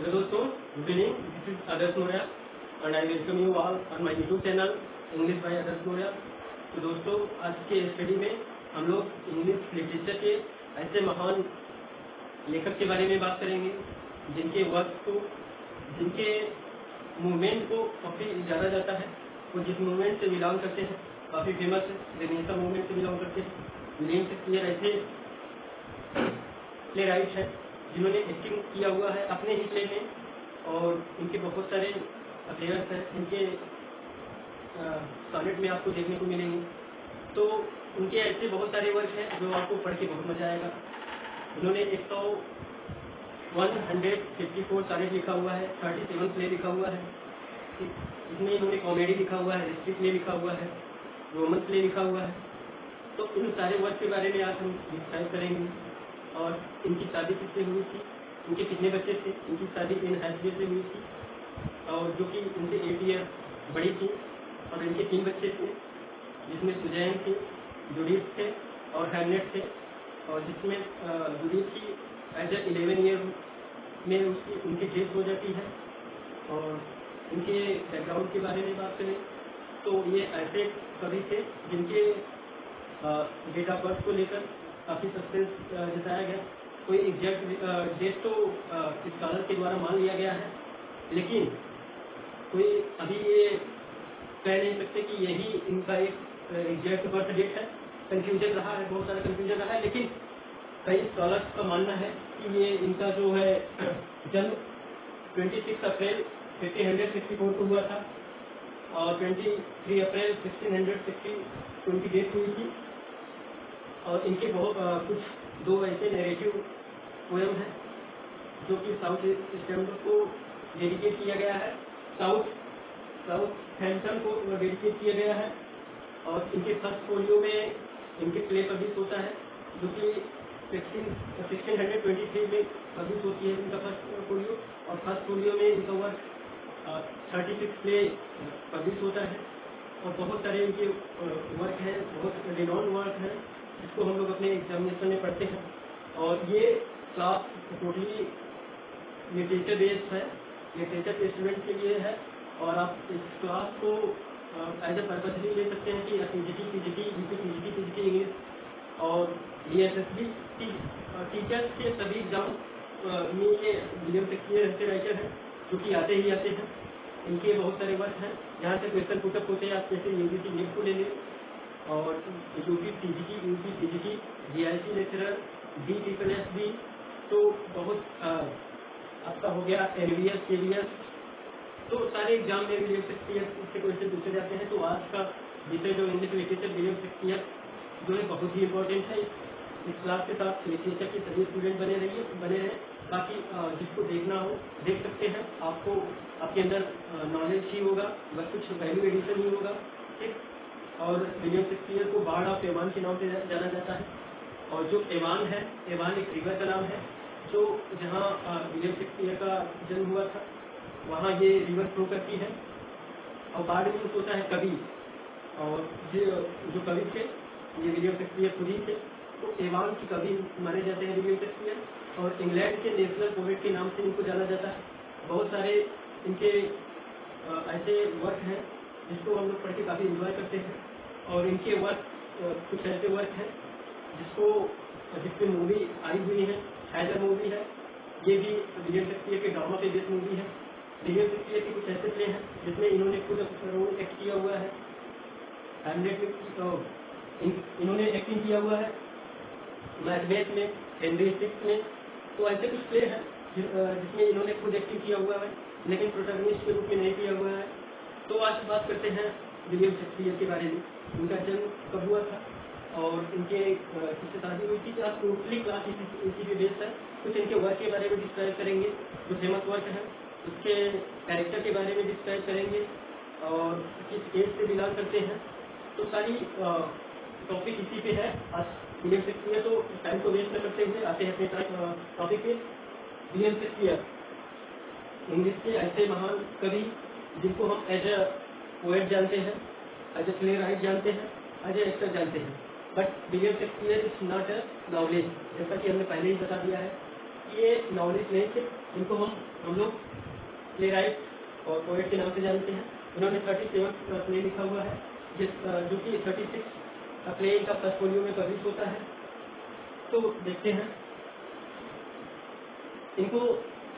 Hello दोस्तों, good evening. This is Adarsh Maurya and I welcome you all on my YouTube channel English by Adarsh Maurya. तो दोस्तों, आज के study में हम लोग इंग्लिश लिटरेचर के ऐसे महान लेखक के बारे में बात करेंगे जिनके वर्क को, जिनके मूवमेंट को काफ़ी जाना जाता है। वो जिस मूवमेंट से बिलोंग करते हैं काफ़ी फेमस है, रेनेसां मूवमेंट से बिलोंग करते हैं। विलियम शेक्सपियर ऐसे प्ले राइट है जिन्होंने एक्टिंग किया हुआ है अपने ही प्ले में, और इनके बहुत सारे अफेयर्स हैं, इनके सॉनेट में आपको देखने को मिलेंगे। तो उनके ऐसे बहुत सारे वर्क हैं जो आपको पढ़ के बहुत मजा आएगा। इन्होंने 154 सॉनेट लिखा हुआ है, 37 प्ले लिखा हुआ है। इसमें इन्होंने कॉमेडी लिखा हुआ है, हिस्ट्री प्ले लिखा हुआ है, रोमन प्ले लिखा हुआ है। तो इन सारे वर्क के बारे में आज हम डिस्क्राइब करेंगे। और इनकी शादी किससे हुई थी, इनके कितने बच्चे थे, इनकी शादी इन हैथवे से हुई थी, और जो कि इनसे 8 ईयर बड़ी थी, और इनके 3 बच्चे थे जिसमें सुजैन थी, जूडिथ थे और हैमलेट थे। और जिसमें जूडिथ की एज ए 11 ईयर में उनकी डेथ हो जाती है। और इनके बैकग्राउंड के बारे में बात करें तो ये ऐसे कवि थे जिनके डेट ऑफ बर्थ को लेकर काफ़ी सस्पेंस जताया गया। कोई एग्जैक्ट डेट तो स्कॉलर के द्वारा मान लिया गया है, लेकिन कोई अभी ये कह नहीं सकते कि यही इनका एक एग्जैक्ट बर्थ डेट है। कंफ्यूजन रहा है, बहुत सारा कंफ्यूजन रहा है, लेकिन कई स्कॉलर्स का मानना है कि ये इनका जो है जन्म 26 अप्रैल 1564 को हुआ था, और 23 अप्रैल 1660 उनकी डेथ हुई थी। और इनके बहुत कुछ 2 ऐसे नैरेटिव पोएम हैं जो कि साउथ ईस्टर्न को डेडिकेट किया गया है, साउथ हैम्पटन को डेडिकेट किया गया है। और इनके फर्स्ट फोलियो में इनके प्ले पब्लिश होता है जो कि 1623 में पब्लिश होती है इनका फर्स्ट फोलियो। और फर्स्ट फोलियो में इनका वर्क 36 प्ले पब्लिश होता है। और बहुत सारे इनके वर्क हैं, बहुत रिनॉन वर्क हैं जिसको हम लोग अपने एग्जामिनेशन में पढ़ते हैं। और ये क्लास टोटली लिटरेचर बेस्ड है, लिटरेचर के स्टूडेंट के लिए है। और आप इस क्लास को एज ए पर्पज भी ले सकते हैं कि पीजीटी, पीजीटी इंग्लिश और बीएसएसबी टीचर्स के सभी एग्जाम में ये विलियम शेक्सपियर ऐसे राइटर हैं जो कि आते ही आते हैं। इनके बहुत सारे वर्क हैं जहाँ से क्वेश्चन पुटअप होते हैं। आप जैसे यूपी नेट को ले लें, और UP PGT, GIC lecturer, DSSB, तो बहुत आपका हो गया एलबीएस, केबीएस, तो सारे एग्जाम में विलियम शेक्सपियर से क्वेश्चन पूछे जाते हैं। तो आज का विषय जो इंग्लिश लिटरेचर विलियम शेक्सपियर जो है बहुत ही इंपॉर्टेंट है। इस क्लास के साथ लिटरेचर के सभी स्टूडेंट बने रहें ताकि जिसको देखना हो देख सकते हैं। आपको आपके अंदर नॉलेज ही होगा, बस कुछ वैल्यू एडिशन ही होगा, ठीक। और विलियम शेक्सपियर को बार्ड ऑफ एवान के नाम से जाना जाता है। और जो एवान है, एवान एक रिवर का नाम है जो जहाँ विलियम शेक्सपियर का जन्म हुआ था वहाँ ये रिवर फ्लो करती है। और बार्ड मीन्स होता है कवि, और जो कवि थे ये विलियम शेक्सपियर खुद ही थे। तो एवान की कवि माने जाते हैं विलियम शेक्सपियर, और इंग्लैंड के नेशनल पोएट के नाम से इनको जाना जाता है। बहुत सारे इनके ऐसे वर्क हैं जिसको हम लोग पढ़ के काफ़ी इंजॉय करते हैं। और इनके वर्क कुछ ऐसे वर्क हैं जिसपे मूवी आई हुई है, हैदर मूवी है, ये भी विलियम शेक्सपियर के ड्रामा पे बेस्ड मूवी है। विलियम शेक्सपियर के कुछ ऐसे प्ले हैं जिसमें इन्होंने खुद रोल एक्ट किया हुआ है। हैमलेट में तो इन्होंने एक्टिंग किया हुआ है, मैकबेथ में, हेनरी VI में। तो ऐसे कुछ प्ले हैं जिसमें इन्होंने खुद एक्टिंग किया हुआ है, लेकिन प्रोटैगनिस्ट के रूप में नहीं किया हुआ है। तो आज बात करते हैं विलियम शेक्सपियर के बारे में। इनका जन्म कब हुआ था और इनके किससे शादी हुई थी। आज टोटली क्लास इसी पे बेस्ड है। कुछ इनके वर्क के बारे में डिस्क्राइब करेंगे, जो फेमस वर्क है उसके कैरेक्टर के बारे में डिस्क्राइब करेंगे, और किस एज से बिलोंग करते हैं। तो सारी टॉपिक इसी पे है। आज विलियम शेक्सपियर, तो टाइम को वेस्ट न करते हुए आते हैं अपने टॉपिक पे। विलियम शेक्सपियर इंग्लिश के ऐसे महान कवि जिनको हम एज ए पोएट जानते हैं, एज ए प्ले राइट जानते हैं, एज ए एक्टर जानते हैं। But William Shakespeare is not a novelist, जैसा कि हमने पहले ही बता दिया है ये नॉलेज नहीं थे, इनको हम लोग प्ले राइट और पोएट के नाम से जानते हैं। उन्होंने 37 प्ले लिखा हुआ है, जो कि 36 प्ले का फर्स्ट फोलियो में पब्लिश होता है। तो देखते हैं इनको,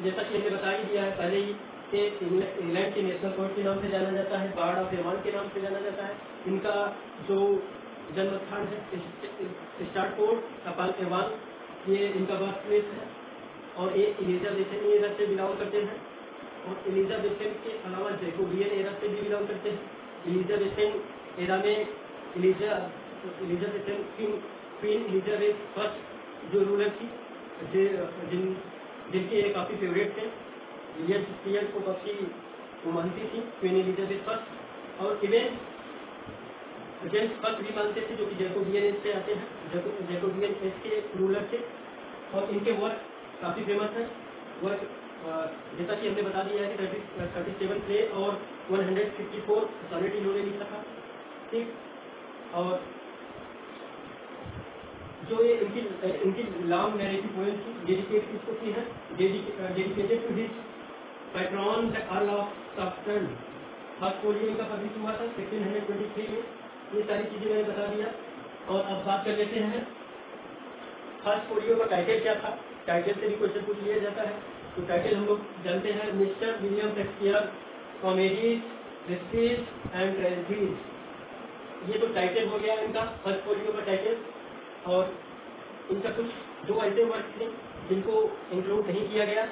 जैसा कि हमने बता ही दिया है पहले ही कि इंग्लैंड के नेशनल पोएट के नाम से जाना जाता है, बार्ड ऑफ एवान के नाम से जाना जाता है। इनका जो जन्म स्थान है स्टार्टफोर्ड अपॉन एवान, ये इनका बर्थ प्लेस है। और ये एलिजाबेथन एरा से बिलोंग करते हैं, और एलिजाबेथन के अलावा जैकोबियन एरा से भी बिलोंग करते हैं। एलिजाबेथन एरा में एलिजाबेथन क्वीन एलिजाबेथ फर्स्ट जो रूलर थी, जिनके काफ़ी फेवरेट थे, विलियम शेक्सपियर को काफ़ी वो मानती थी क्वीन एलिजाबेथ फर्स्ट। और इवेन जेम्स फर्स्ट भी मानते थे, जो कि जैकोबियन एज से आते हैं, जैकोबियन एज के रूलर थे। और इनके वर्क काफ़ी फेमस है। वर्क जैसा कि हमने बता दिया है कि 37 प्ले और 154 सोनेट इन्होंने लिखा था, ठीक। और जो ये इनकी लॉन्ग नैरेटिव पोएम थी, डेडिकेट किसको की है, dedicated to his patron the earl of Southampton. First folio इनका पब्लिश हुआ था 1623 में। ये सारी चीज़ें मैंने बता दिया। और अब बात कर लेते हैं फर्स्ट फोलियो का टाइटल क्या था। टाइटल से भी क्वेश्चन पूछ लिया जाता है। तो टाइटल हम लोग जानते हैं, mister William Shakespeare comedies, histories and tragedies. ये तो टाइटल हो गया इनका फर्स्ट फोलियो का टाइटल। और इनका कुछ दो ऐसे वर्क थे जिनको इंक्लूड नहीं किया गया,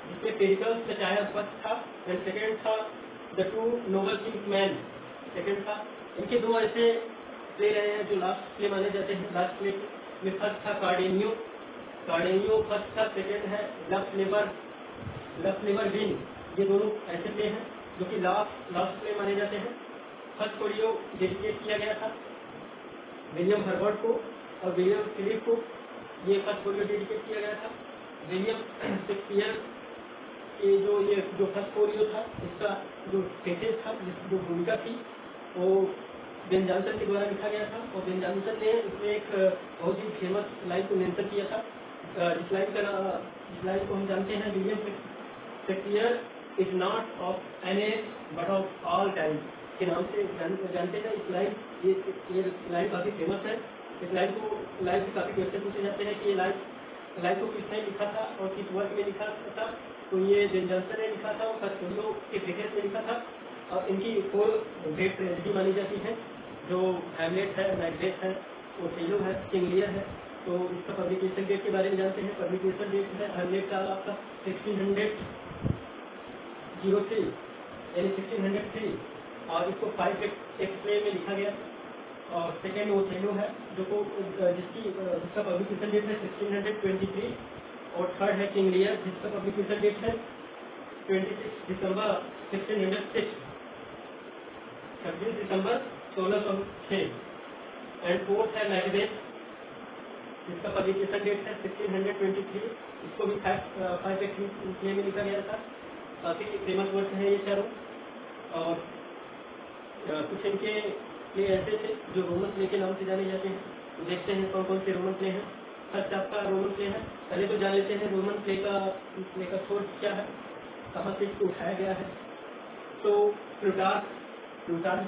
जिसमें पेरिकल्स सटायर फर्स्ट था एंड सेकेंड था the two noble kinsmen second था। इनके दो ऐसे प्ले रहे हैं जो लास्ट प्ले माने जाते हैं। लास्ट प्ले में फर्स्ट था कार्डेनियो फर्स्ट था, सेकेंड है लव नेवर विन। ये दोनों ऐसे प्ले हैं जो कि लास्ट प्ले माने जाते हैं। फर्स्ट फोलियो डेडिकेट किया गया था विलियम हर्बर्ट को और विलियम फिलिप को। ये फर्स्ट फोलियो डेडिकेट किया गया था। विलियम शेक्सपियर के जो फर्स्ट फोलियो था, इसका जो थीसिस था, जो भूमिका थी, वो बेन जॉनसन के द्वारा लिखा गया था। और बेन जॉनसन ने इसमें एक बहुत ही फेमस लाइन को मेंशन किया था। इस लाइन को हम जानते हैं, William Shakespeare is not of an age but of all time के नाम से जानते हैं। ये लाइन काफ़ी फेमस है। इस लाइन से काफ़ी क्वेश्चन पूछे जाते हैं कि ये लाइन को किसने लिखा था और किस वर्क में लिखा था। तो ये बेन जॉनसन ने लिखा था और फर्स्ट फोलियो के प्रीफेस में लिखा था। और इनकी 4 ग्रेट ट्रेजेडी मानी जाती है, जो हैमलेट है, मैकबेथ है, ओथेलो है, किंग लियर है। तो इसका पब्लिकेशन डेट के बारे में जानते हैं। पब्लिकेशन डेट है हैमलेट का आपका 1603 यानी 1603, और इसको 5 एक्ट प्ले में लिखा गया। और सेकेंड ओथेलो है जिसका पब्लिकेशन डेट है 1623, और थर्ड है किंग लियर जिसका पब्लिकेशन डेट है 26 दिसंबर 1606, 26 दिसंबर 1606। एंड फोर्थ है मैकबेथ जिसका पब्लिकेशन डेट है 1623, इसको भी 5 एक्ट प्ले में लिखा गया था। काफ़ी फेमस वर्क है ये चारों। और कुछ इनके प्ले ऐसे थे जो रोमन प्ले के नाम से जाने जाते हैं। तो देखते हैं कौन कौन से रोमन प्ले हैं। फर्स्ट आपका रोमन प्ले है। पहले तो जान लेते हैं रोमन प्ले का सोर्स क्या है, कहाँ से इसको उठाया गया है। तो प्लूटार्क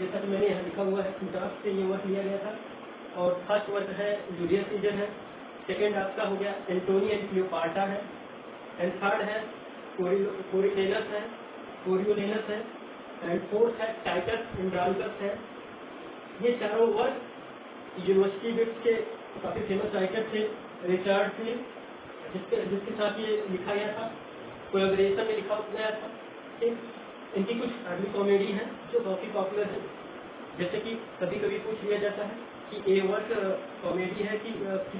जैसा कि मैंने यहाँ लिखा हुआ है, प्लूटार्क से ये वर्क लिया गया था। और फर्स्ट वर्क है जूलियस सीजर है। सेकेंड आपका हो गया एंटोनी एंड क्लियोपाट्रा है। एंड थर्ड है कोरियोलेनस है। एंड फोर्थ है टाइटस एंड्रोनिकस है। ये चारों वर्क यूनिवर्सिटी बिट्स के काफ़ी फेमस राइटर थे रिचर्ड फिल, जिसके साथ ये लिखा गया था, कोलैबोरेशन में लिखा गया था। इनकी कुछ अर्ली कॉमेडी है जो काफ़ी पॉपुलर है। जैसे कि कभी कभी पूछ लिया जाता है कि ए वर्क कॉमेडी है कि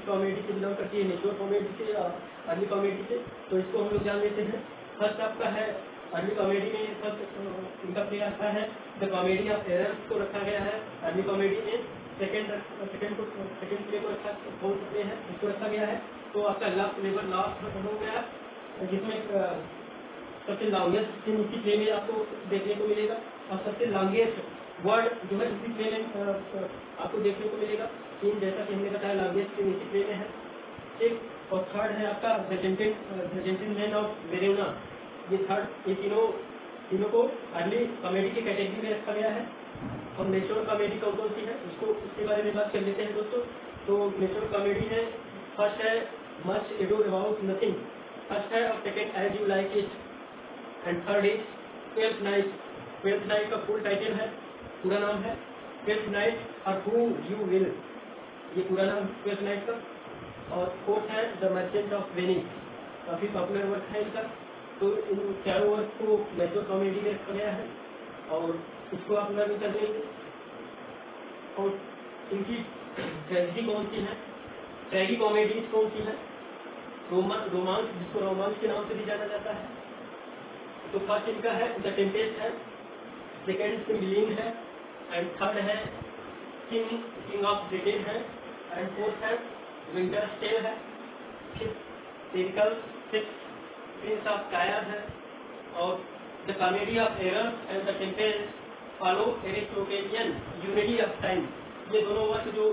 कॉमेडी से बिलोंग करती है, नेचुरल कॉमेडी से या अर्ली कॉमेडी से। तो इसको हम लोग जान लेते हैं। फर्स्ट आपका है अर्ली कॉमेडी में, फर्स्ट इनका प्ले आता है द कॉमेडी ऑफ एरर्स को रखा गया है अर्ली कॉमेडी में। सेकेंड प्ले को फोर्थ प्ले है इसको रखा गया है। तो आपका लव नेवर लॉस्ट हो गया, जिसमें सबसे लॉन्गेस्ट इसी प्ले में आपको देखने को मिलेगा। और सबसे लॉन्गेस्ट वर्ड जो है इसी प्ले में आपको देखने को मिलेगा। जैसा कि हमने बताया लॉन्गेस्ट इसी प्ले में है, ठीक। और थर्ड है आपका द जेंटलमैन ऑफ वेरोना। ये थर्ड, ये तीनों को अर्ली कॉमेडी की कैटेगरी में रखा गया है। और नेचुरल कॉमेडी कौन कौन सी है उसके बारे में बात कर लेते हैं दोस्तों। तो नेचुरल कॉमेडी है, फर्स्ट है much ado about nothing, first है, और second as you like it, and third is twelfth night. Twelfth night का फुल टाइटल है, पूरा नाम है ट्वेल्थ नाइट और हु यू विल, ये पूरा नाम ट्वेल्थ नाइट का। और फोर्थ है द मर्चेंट ऑफ वेनिस, काफी पॉपुलर वर्क है इनका। तो इन चारों वर्क को नेचुरल कॉमेडी में रखा गया है और इसको आप लर्न कर लेंगे। और इनकी ट्रेजेडी कौन सी है, ट्रेगी कॉमेडीज कौन सी है, रोमांस, जिसको रोमांस के नाम से भी जाना जाता है। तो फर्स्ट इनका है द टेम्पेस्ट है, सेकेंड सिमलिन है, एंड थर्ड है किंग ऑफ ब्रिटेन है, एंड फोर्थ है विंटर्स टेल है, fifth lyrical, sixth prince of Tyre है, और the comedy of errors and the Tempest follow Aristotelian unity of time. ये दोनों वर्क जो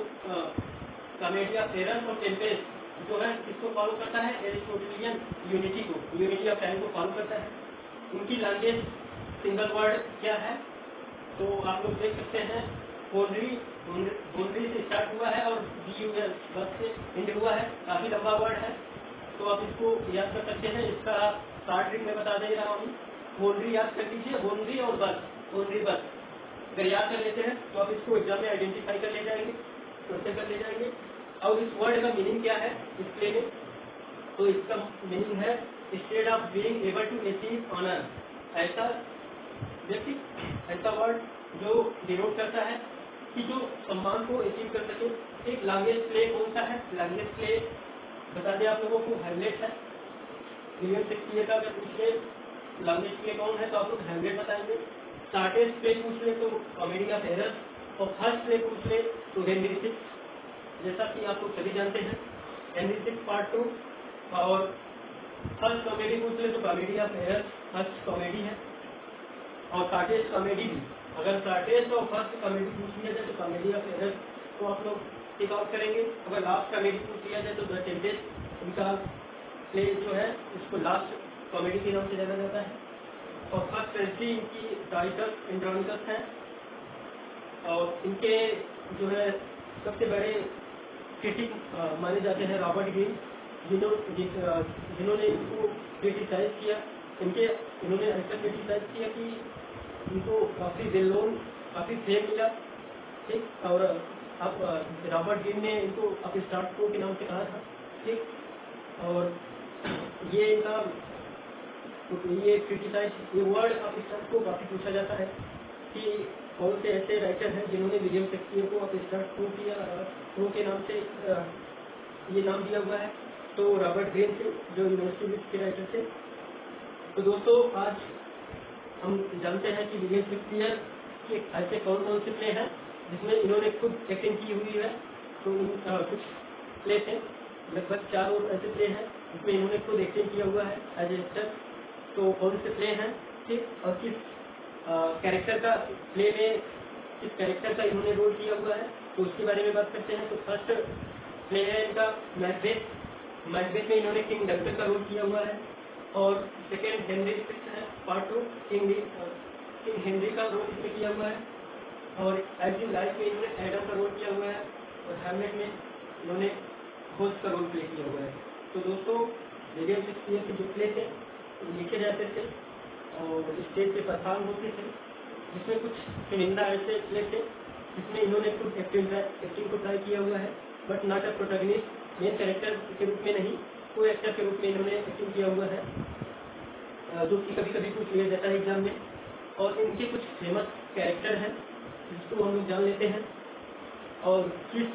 कॉमेडी ऑफ एरर्स और टेम्पेस्ट जो है किसको फॉलो करता है, एरिस्टोटेलियन यूनिटी को, यूनिटी ऑफ टाइम को फॉलो करता है। उनकी लैंग्वेज सिंगल वर्ड क्या है, तो आप लोग देख सकते हैं बोलरी से स्टार्ट हुआ है और BUL बस से एंड हुआ है, काफी लंबा वर्ड है। तो आप इसको याद कर सकते हैं, इसका शॉर्ट ट्रिक मैं बता दे रहा हूँ। बोलरी याद कर लीजिए, बोलरी और बस, बोलरी बस अगर याद कर लेते हैं तो आप इसको एग्जाम में आइडेंटिफाई कर ले जाएंगे, क्वेश्चन कर ले जाएंगे। और इस वर्ड का मीनिंग क्या है डिस्प्ले में, तो इसका मीनिंग है state of being able to achieve honour, ऐसा व्यक्ति, ऐसा वर्ड जो डिनोट करता है कि जो सम्मान को अचीव कर सके। एक लैंग्वेज प्ले कौन सा है, लैंग्वेज प्ले बता दें आप लोगों को, हैमलेट है। विलियम शेक्सपियर का अगर पूछे लैंग्वेज प्ले कौन है तो आप लोग हैमलेट बताएंगे। शॉर्टेस्ट प्ले पूछ ले तो कॉमेडी ऑफ एरर्स, और फर्स्ट प्ले पूछ ले तो हेनरी सिक्स, जैसा कि आप लोग सभी जानते हैं हेनरी सिक्स पार्ट 2। और फर्स्ट कॉमेडी पूछ ले तो comedy of errors first comedy है। और शॉर्टेस्ट कॉमेडी भी, अगर शॉर्टेस्ट और फर्स्ट कॉमेडी पूछ लिया जाए तो कॉमेडी ऑफ एरर्स को आप लोग टिक आउट करेंगे। अगर लास्ट कॉमेडी पूछ लिया जाए तो द टेम्पेस्ट, उनका प्ले जो है उसको लास्ट कॉमेडी के नाम से जाना जाता है। और फर्स्ट सेंचुरी इनकी टाइटल एंड्रोनिकस है, और इनके जो है सबसे बड़े क्रिटिक माने जाते हैं रॉबर्ट ग्रीन, जिन्होंने इनको क्रिटिसाइज किया। इन्होंने ऐसा क्रिटिसाइज किया कि इनको काफ़ी वेल नोन, काफ़ी फेम मिला, ठीक। और अब रॉबर्ट ग्रीन ने इनको अपस्टार्ट के नाम से कहा था, ठीक। और ये इनका ये क्रिटिसाइज, ये वर्ड अपस्टार्ट को काफ़ी पूछा जाता है कि कौन से ऐसे राइटर हैं जिन्होंने विलियम शेक्सपियर को अपस्टार्ट के नाम से ये नाम दिया हुआ है। तो रॉबर्ट ग्रीन थे जो यूनिवर्सिटी के राइटर थे। तो दोस्तों आज हम जानते हैं कि विलियम शेक्सपियर के ऐसे कौन कौन से प्ले हैं जिसमें इन्होंने खुद एक्टिंग की हुई है। तो कुछ प्ले थे, लगभग 4 और ऐसे प्ले हैं जिसमें इन्होंने खुद एक्टिंग किया हुआ है एज एक्टर। तो कौन से प्ले हैं, ठीक, और किस कैरेक्टर का प्ले में किस कैरेक्टर का इन्होंने रोल किया हुआ है, तो उसके बारे में बात करते हैं। तो फर्स्ट प्ले है इनका मैकबेथ। मैकबेथ में इन्होंने किंग डक्टर का रोल किया हुआ है। और सेकेंड हेनरी सिक्स है पार्ट 2, किंग हेनरी का रोल इसमें किया हुआ है। और एज इन लाइफ में इन्होंने एडम का रोल किया हुआ है। और हैमलेट में इन्होंने होस्ट का रोल प्ले किया हुआ है। तो दोस्तों विलियम शेक्सपियर के जो प्ले थे लिखे जाते थे और स्टेज पे परफॉर्म होते थे, जिसमें कुछ चुनिंदा ऐसे प्ले थे जिसमें इन्होंने खुद एक्टिंग को ट्राई किया हुआ है, but not a protagonist, main character के रूप में नहीं, कोई एक्टर के रूप में इन्होंने एक्टिंग किया हुआ है, जो कि कभी कभी पूछ लिया जाता है एग्जाम में। और इनके कुछ फेमस कैरेक्टर हैं जिसको हम लोग जान लेते हैं, और किस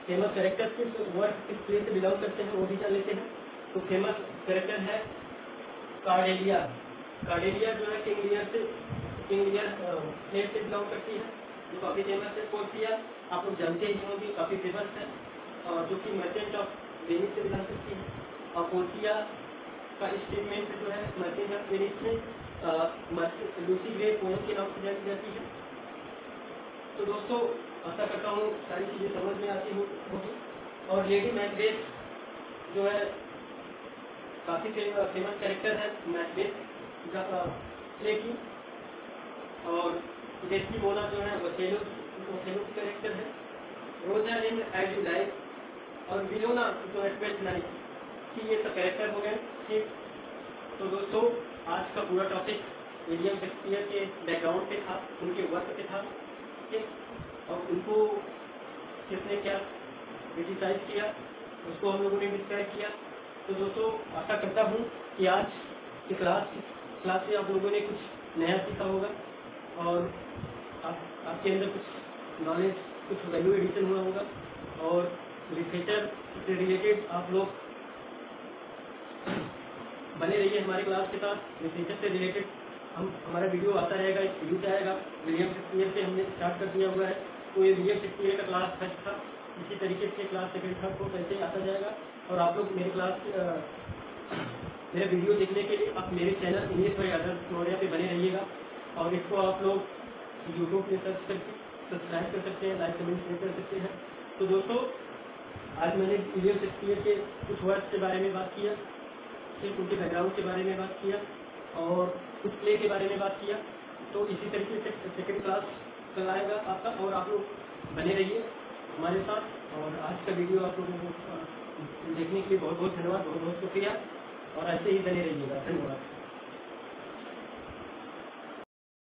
फेमस कैरेक्टर किस वर्क किस प्ले से बिलोंग करते हैं वो भी जान लेते हैं। तो फेमस कैरेक्टर है कार्डेलिया। कार्डेलिया जो है किंग लियर प्ले से बिलोंग करती है, जो काफ़ी फेमस है। पोर्सिया आप लोग जानते ही होंगे, काफ़ी फेमस है, जो कि मर्चेंट ऑफ वेनिस से बिलोंग करती है। और पोर्सिया का स्टेटमेंट जो है मर्चेंट ऑफ वेनिस में लूसी ग्रे पोएम के नाम से जानी जाती है। तो दोस्तों आशा करता हूँ सारी चीज़ें समझ में आती होगी। और लेडी मैकबेथ जो है काफ़ी फेमस कैरेक्टर है मैकबेथ प्ले की, और डेस्टिमोना जो है ओथेलो की कैरेक्टर है, रोजालिंड एज यू लाइक और विलोना जो है ट्वेल्थ नाइट की, ये सब कैरेक्टर हो गए। ठीक, तो दोस्तों आज का पूरा टॉपिक विलियम शेक्सपियर के बैकग्राउंड पे था, उनके वर्क पे था। ठीक, और उनको किसने क्या क्रिटिसाइज किया उसको हम लोगों ने डिस्क्राइब किया। तो दोस्तों आशा करता हूँ कि आज की क्लास से आप लोगों ने कुछ नया सीखा होगा और आपके अंदर कुछ नॉलेज, कुछ वैल्यू एडिशन हुआ होगा, और लिटरेचर से रिलेटेड आप लोग बने रहिए हमारे क्लास के साथ। लिटरेचर से रिलेटेड हमारा वीडियो आता रहेगा, एक सीरीज आएगा। विलियम शेक्सपियर से हमने स्टार्ट कर दिया हुआ है, तो ये विलियम शेक्सपियर का क्लास फर्स्ट था, इसी तरीके से क्लास सेकंड थर्ड फोर्थ ऐसे आता जाएगा। और आप लोग मेरे वीडियो देखने के लिए आप मेरे चैनल इंग्लिश फॉर अदर्स नोडिया पे बने रहिएगा, और इसको आप लोग यूट्यूब पे सर्च करके सब्सक्राइब कर सकते हैं, लाइक कमेंट शेयर कर सकते हैं। तो दोस्तों आज मैंने विलियम शेक्सपियर के कुछ वर्ड्स के बारे में बात किया, सिर्फ उनके बैकग्राउंड के बारे में बात किया और कुछ प्ले के बारे में बात किया। तो इसी तरीके से सेकेंड क्लास कल आएगा आपका, और आप लोग बने रहिए हमारे साथ। और आज का वीडियो आप लोगों को देखने के लिए बहुत बहुत धन्यवाद, बहुत बहुत शुक्रिया, और ऐसे ही बने रहिएगा। धन्यवाद।